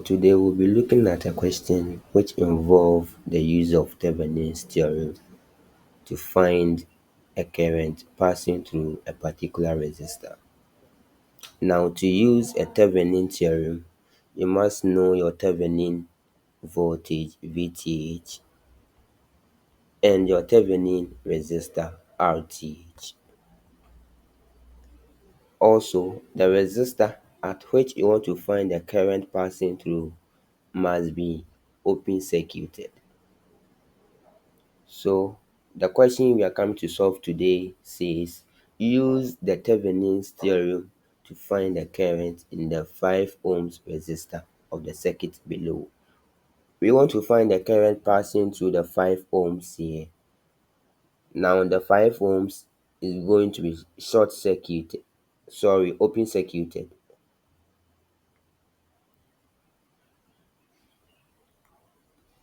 Today we'll be looking at a question which involves the use of Thevenin's theorem to find a current passing through a particular resistor. Now, to use a Thevenin theorem, you must know your Thevenin voltage VTH and your Thevenin resistor RTH. Also, the resistor at which you want to find the current passing through must be open circuited. So the question we are coming to solve today says use the Thevenin's theorem to find the current in the 5 ohms resistor of the circuit below. We want to find the current passing through the 5 ohms here. Now the 5 ohms is going to be open circuited.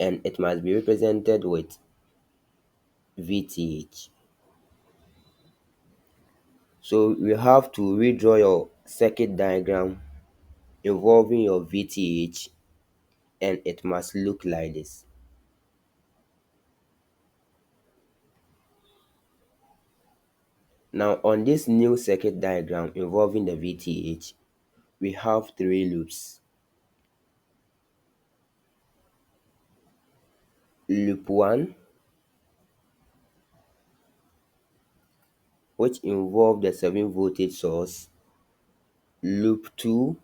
And it must be represented with VTH. So you have to redraw your circuit diagram involving your VTH, and it must look like this. Now on this new circuit diagram involving the VTH, we have 3 loops. Loop 1, which involves the 7 voltage source. Loop 2,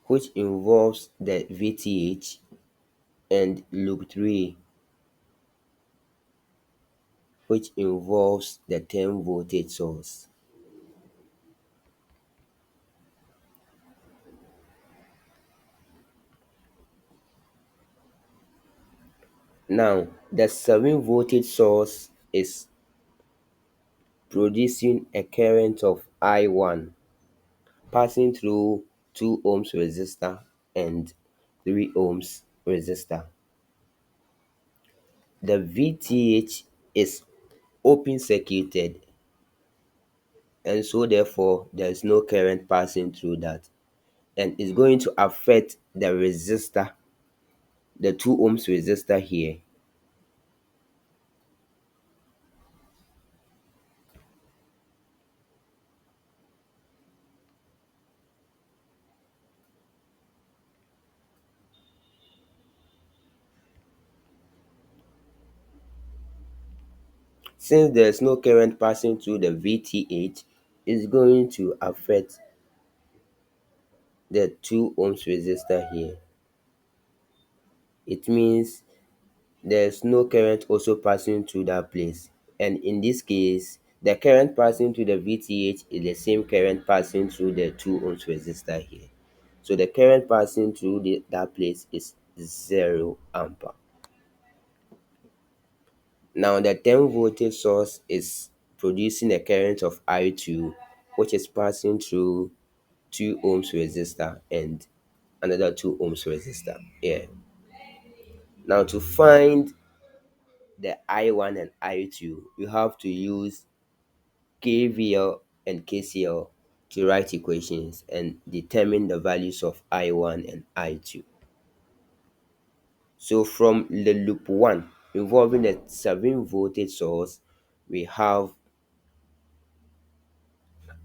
which involves the VTH. And loop 3, which involves the 10 voltage source. Now, the 7 voltage source is producing a current of I1 passing through 2 ohms resistor and 3 ohms resistor. The VTH is open circuited, and so therefore there is no current passing through that, and it's going to affect the resistor, the 2 ohms resistor here. Since there is no current passing through the VTH, it's going to affect the 2 ohms resistor here. It means there's no current also passing through that place, and in this case the current passing through the VTH is the same current passing through the 2 ohms resistor here. So the current passing through that place is 0 ampere. Now the 10 voltage source is producing a current of I2, which is passing through 2 ohms resistor and another 2 ohms resistor. Yeah. Now to find the I1 and I2, you have to use KVL and KCL to write equations and determine the values of I1 and I2. So from the loop 1 involving a 7 voltage source, we have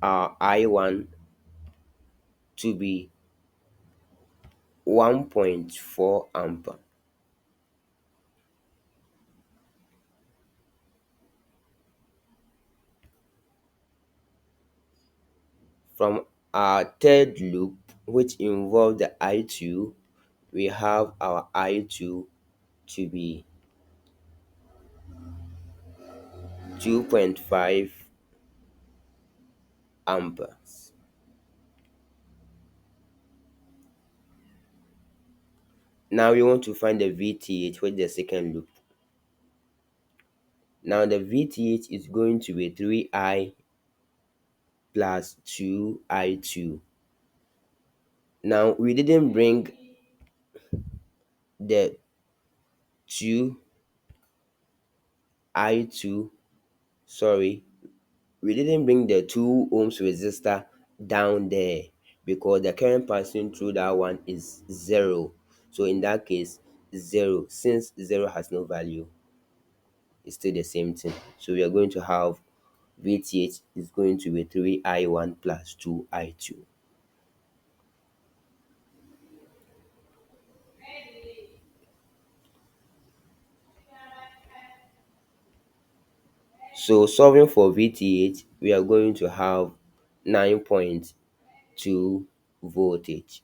our I1 to be 1.4 ampere. From our third loop, which involves the I2, we have our I2 to be 2.5 amperes. Now we want to find the VTH, which is the second loop. Now the VTH is going to be 3I plus 2I2. Now we didn't bring the 2I2, sorry, we didn't bring the 2 ohms resistor down there, because the current passing through that one is 0. So in that case, 0, since 0 has no value, it's still the same thing. So we are going to have VTH is going to be 3I1 plus 2I2. So solving for VTH, we are going to have 9.2 voltage.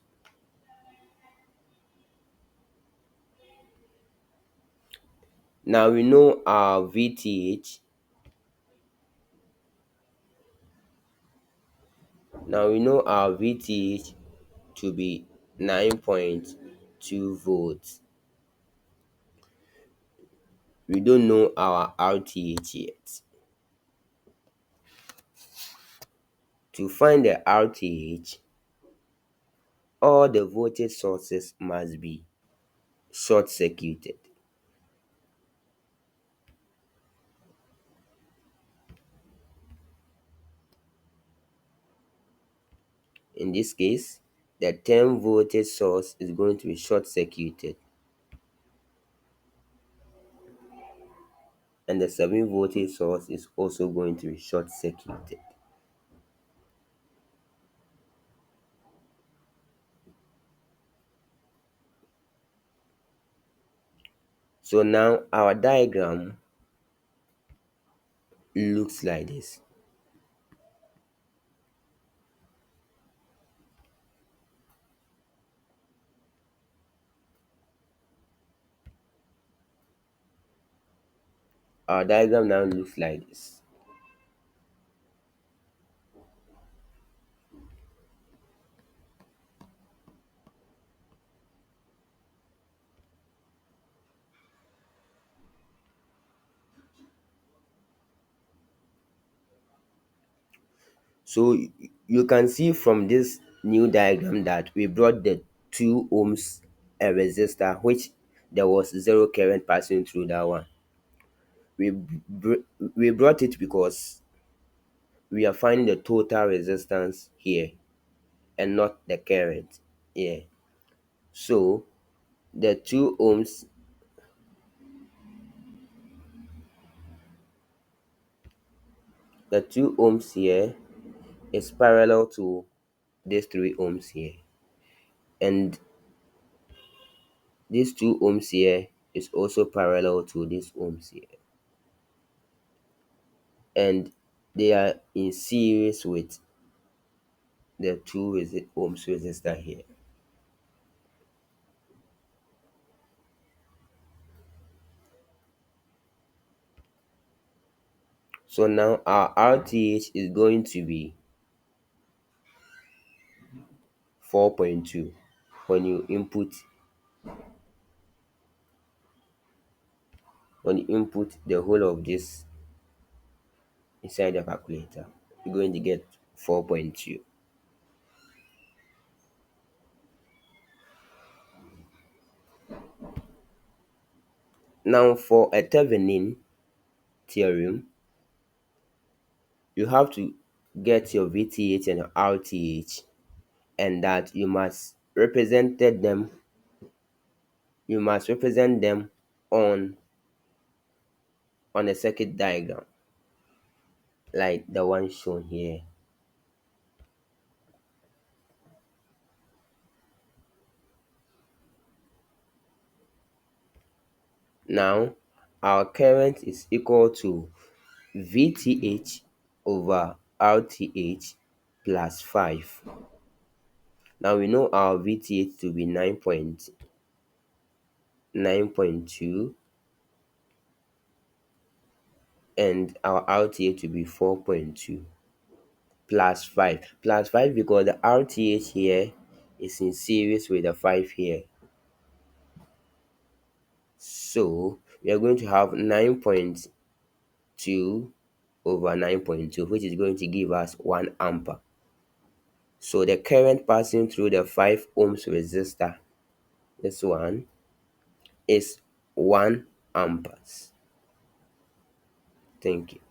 Now we know our VTH. Now we know our VTH to be 9.2 volts. We don't know our RTH yet. To find the RTH, all the voltage sources must be short circuited. In this case, the 10 voltage source is going to be short circuited, and the 7 voltage source is also going to be short circuited. So now our diagram looks like this. Our diagram now looks like this. So you can see from this new diagram that we brought the 2 ohms a resistor, which there was 0 current passing through that one. We brought it because we are finding the total resistance here and not the current. Yeah. So the 2 ohms, the 2 ohms here is parallel to this 3 ohms here, and this 2 ohms here is also parallel to this ohms here, and they are in series with the 2 ohms resistor here. So now our RTH is going to be 4.2 when you input the whole of this inside the calculator, you're going to get 4.2. Now for a Thevenin theorem, you have to get your VTH and your RTH, and that you must represent them on a circuit diagram like the one shown here. Now our current is equal to VTH over RTH plus 5. Now we know our VTH to be 9.2 and our RTH to be 4.2 plus 5. Plus 5 because the RTH here is in series with the 5 here. So we are going to have 9.2 over 9.2, which is going to give us 1 ampere. So the current passing through the 5 ohms resistor, this one, is 1 amperes. Thank you.